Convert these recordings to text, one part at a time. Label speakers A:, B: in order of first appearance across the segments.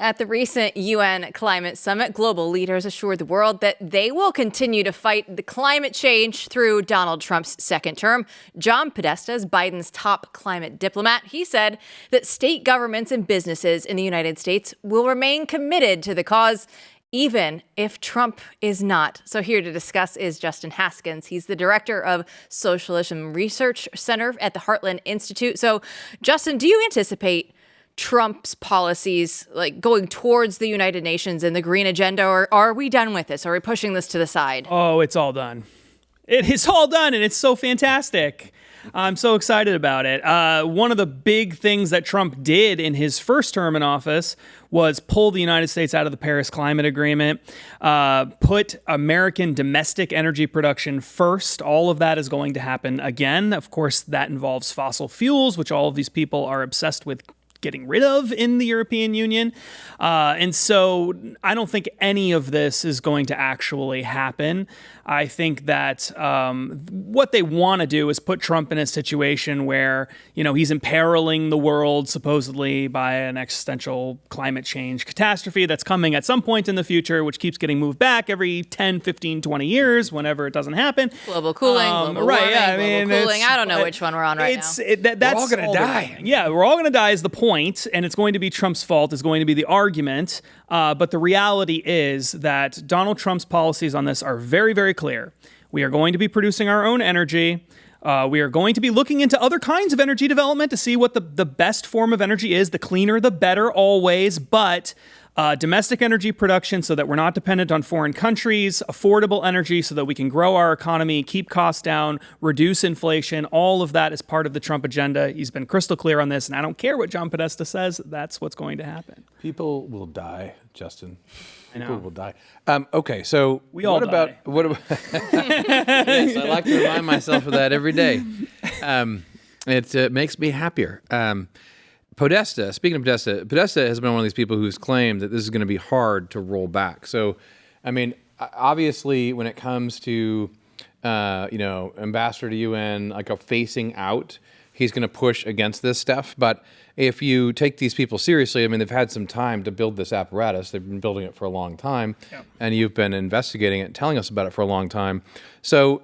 A: At the recent UN climate summit, global leaders assured the world that they will continue to fight the climate change through Donald Trump's second term. John Podesta is Biden's top climate diplomat. He said that state governments and businesses in the United States will remain committed to the cause, even if Trump is not. So here to discuss is Justin Haskins. He's the director of Socialism Research Center at the Heartland Institute. So, Justin, do you anticipate Trump's policies like going towards the United Nations and the green agenda, or are we done with this? Are we pushing this to the side?
B: Oh, it's all done. It is all done, and it's so fantastic. I'm so excited about it. One of the big things that Trump did in his first term in office was pull the United States out of the Paris Climate Agreement, put American domestic energy production first. All of that is going to happen again. Of course, that involves fossil fuels, which all of these people are obsessed with getting rid of in the European Union. And so I don't think any of this is going to actually happen. I think that what they want to do is put Trump in a situation where, you know, he's imperiling the world supposedly by an existential climate change catastrophe that's coming at some point in the future, which keeps getting moved back every 10, 15, 20 years whenever it doesn't happen.
A: Global cooling, global warming, global cooling. I don't know which one we're on right now.
B: That's
C: we're all going to die.
B: Yeah, we're all going to die is the point, and it's going to be Trump's fault, is going to be the argument. But the reality is that Donald Trump's policies on this are very, very clear. We are going to be producing our own energy. We are going to be looking into other kinds of energy development to see what the best form of energy is. The cleaner, the better, always. But domestic energy production so that we're not dependent on foreign countries, affordable energy so that we can grow our economy, keep costs down, reduce inflation. All of that is part of the Trump agenda. He's been crystal clear on this, and I don't care what John Podesta says. That's what's going to happen.
C: People will die, Justin.
B: I know.
C: People will die. Okay, so
B: we all die.
C: What about? Yes, I like to remind myself of that every day. It makes me happier. Podesta, speaking of Podesta has been one of these people who's claimed that this is going to be hard to roll back. So, I mean, obviously, when it comes to, ambassador to UN, like a facing out, he's going to push against this stuff. But if you take these people seriously, I mean, they've had some time to build this apparatus. They've been building it for a long time, and you've been investigating it and telling us about it for a long time. So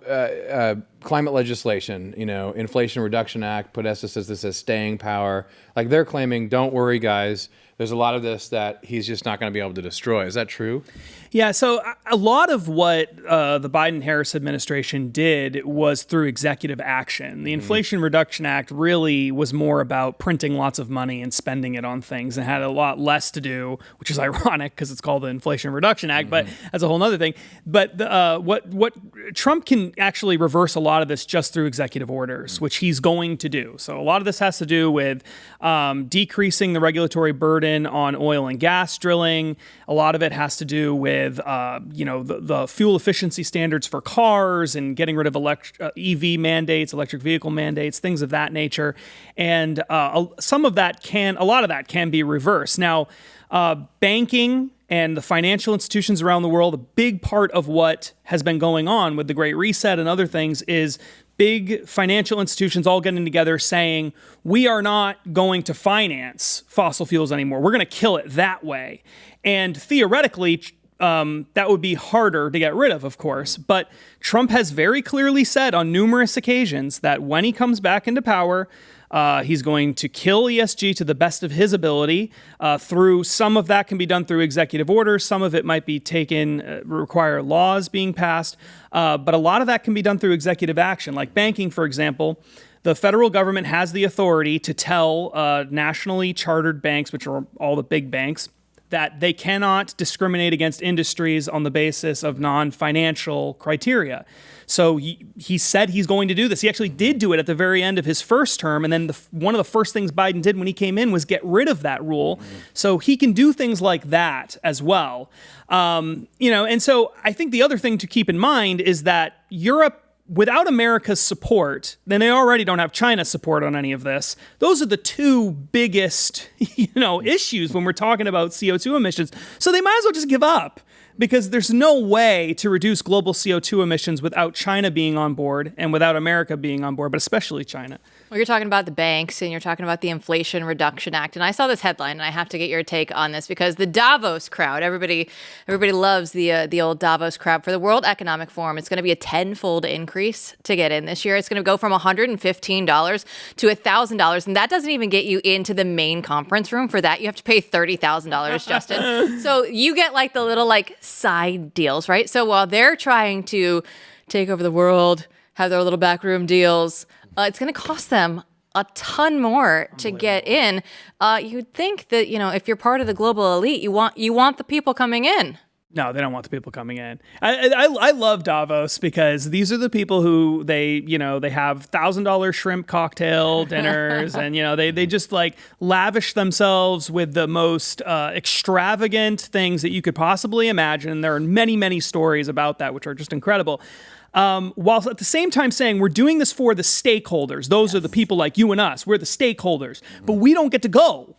C: climate legislation, Inflation Reduction Act, Podesta says this has staying power. Like they're claiming, don't worry, guys. There's a lot of this that he's just not going to be able to destroy. Is that true?
B: Yeah, so a lot of what the Biden-Harris administration did was through executive action. The Inflation Reduction Act really was more about printing lots of money and spending it on things and had a lot less to do, which is ironic because it's called the Inflation Reduction Act, but that's a whole other thing. But what Trump can actually reverse a lot of this just through executive orders, which he's going to do. So a lot of this has to do with decreasing the regulatory burden on oil and gas drilling. A lot of it has to do with the fuel efficiency standards for cars and getting rid of EV mandates, electric vehicle mandates, things of that nature. And a lot of that can be reversed. Now, banking and the financial institutions around the world, a big part of what has been going on with the Great Reset and other things is big financial institutions all getting together saying, we are not going to finance fossil fuels anymore. We're going to kill it that way. And theoretically, that would be harder to get rid of course. But Trump has very clearly said on numerous occasions that when he comes back into power, he's going to kill ESG to the best of his ability. Through some of that can be done through executive orders. Some of it might be require laws being passed. But a lot of that can be done through executive action. Like banking, for example, the federal government has the authority to tell nationally chartered banks, which are all the big banks, that they cannot discriminate against industries on the basis of non-financial criteria. So he said he's going to do this. He actually did do it at the very end of his first term. And then one of the first things Biden did when he came in was get rid of that rule. So he can do things like that as well. And so I think the other thing to keep in mind is that Europe, without America's support, then they already don't have China's support on any of this. Those are the two biggest, issues when we're talking about CO2 emissions. So they might as well just give up because there's no way to reduce global CO2 emissions without China being on board and without America being on board, but especially China.
A: Well, you're talking about the banks and you're talking about the Inflation Reduction Act. And I saw this headline and I have to get your take on this because the Davos crowd, everybody loves the old Davos crowd for the World Economic Forum. It's going to be a tenfold increase to get in this year. It's going to go from $115 to $1,000. And that doesn't even get you into the main conference room. For that, you have to pay $30,000, Justin. So you get like the little like side deals, right? So while they're trying to take over the world, have their little backroom deals, it's going to cost them a ton more to get in. You'd think that, if you're part of the global elite, you want the people coming in.
B: No, they don't want the people coming in. I love Davos because these are the people who they have $1,000 shrimp cocktail dinners and, they just like lavish themselves with the most extravagant things that you could possibly imagine. And there are many, many stories about that, which are just incredible. While at the same time saying we're doing this for the stakeholders. Those are the people like you and us. We're the stakeholders. But we don't get to go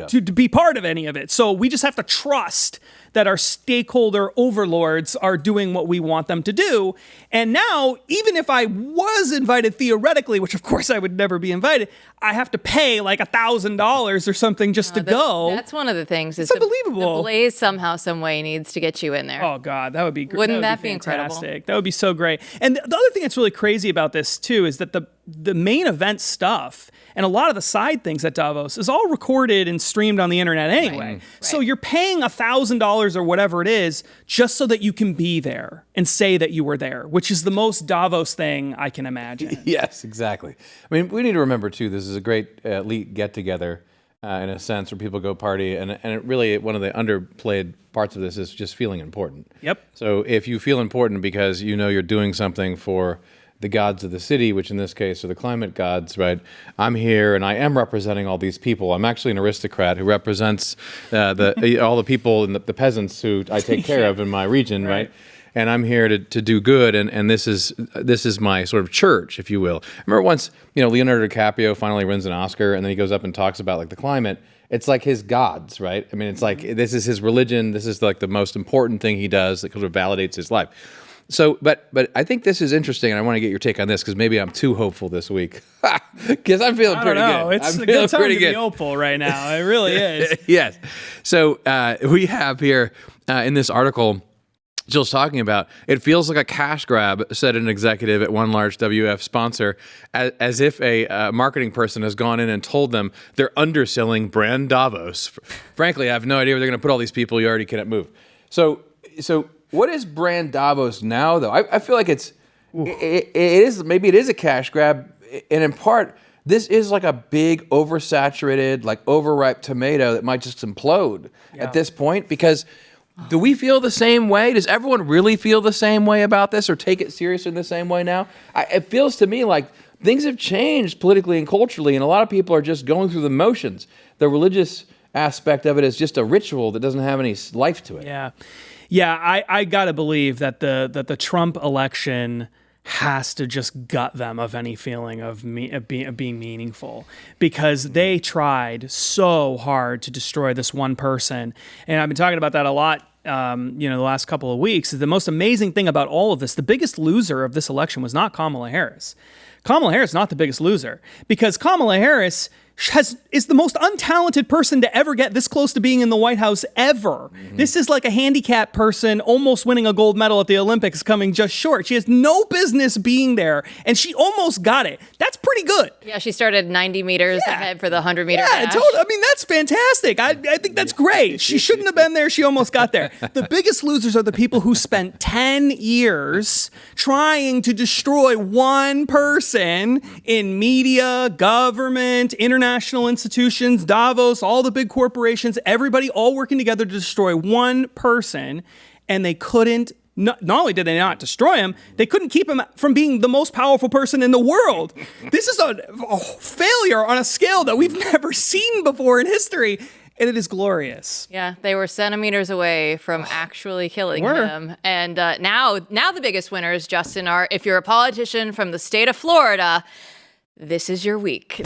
B: to be part of any of it. So we just have to trust that our stakeholder overlords are doing what we want them to do. And now, even if I was invited theoretically, which of course I would never be invited, I have to pay like $1,000 or something just to go.
A: That's one of the things.
B: It's unbelievable.
A: The Blaze somehow, some way needs to get you in there.
B: Oh God, that would be great.
A: Wouldn't that be incredible?
B: That would be so great. And the other thing that's really crazy about this too is that the main event stuff and a lot of the side things at Davos is all recorded and streamed on the internet anyway. Right. So you're paying $1,000 or whatever it is just so that you can be there and say that you were there, which is the most Davos thing I can imagine.
C: Yes, exactly. I mean, we need to remember too, this is a great elite get-together in a sense where people go party. And it really, one of the underplayed parts of this is just feeling important.
B: Yep.
C: So if you feel important because you're doing something for the gods of the city, which in this case are the climate gods, right? I'm here and I am representing all these people. I'm actually an aristocrat who represents all the people and the peasants who I take care of in my region, right? And I'm here to do good, and this is my sort of church, if you will. I remember once, Leonardo DiCaprio finally wins an Oscar, and then he goes up and talks about like the climate. It's like his gods, right? I mean, it's like this is his religion. This is like the most important thing he does that sort of validates his life. So, but I think this is interesting, and I want to get your take on this because maybe I'm too hopeful this week. Because I'm feeling pretty good.
B: It's a good time to be hopeful right now. It really is.
C: Yes. So we have here in this article, Jill's talking about, it feels like a cash grab, said an executive at one large WF sponsor, as if a marketing person has gone in and told them they're underselling brand Davos. Frankly, I have no idea where they're going to put all these people. You already can't move. So what is brand Davos now, though? I feel like it is, maybe it is a cash grab, and in part, this is like a big, oversaturated, like overripe tomato that might just implode at this point, because do we feel the same way? Does everyone really feel the same way about this or take it seriously in the same way now? It feels to me like things have changed politically and culturally, and a lot of people are just going through the motions. The religious aspect of it is just a ritual that doesn't have any life to it.
B: Yeah, I gotta believe that the Trump election has to just gut them of any feeling of being meaningful, because they tried so hard to destroy this one person, and I've been talking about that a lot. The last couple of weeks, is the most amazing thing about all of this. The biggest loser of this election was not Kamala Harris. Kamala Harris is not the biggest loser, because Kamala Harris is the most untalented person to ever get this close to being in the White House ever. Mm-hmm. This is like a handicapped person almost winning a gold medal at the Olympics, coming just short. She has no business being there, and she almost got it. That's pretty good.
A: Yeah, she started 90 meters ahead for the 100-meter dash.
B: Totally. I mean, that's fantastic. I think that's great. She shouldn't have been there. She almost got there. The biggest losers are the people who spent 10 years trying to destroy one person in media, government, international institutions, Davos, all the big corporations, everybody all working together to destroy one person, and they couldn't. Not only did they not destroy him, they couldn't keep him from being the most powerful person in the world. This is a failure on a scale that we've never seen before in history, and it is glorious.
A: Yeah, they were centimeters away from actually killing him. And now the biggest winners, Justin, are if you're a politician from the state of Florida, this is your week.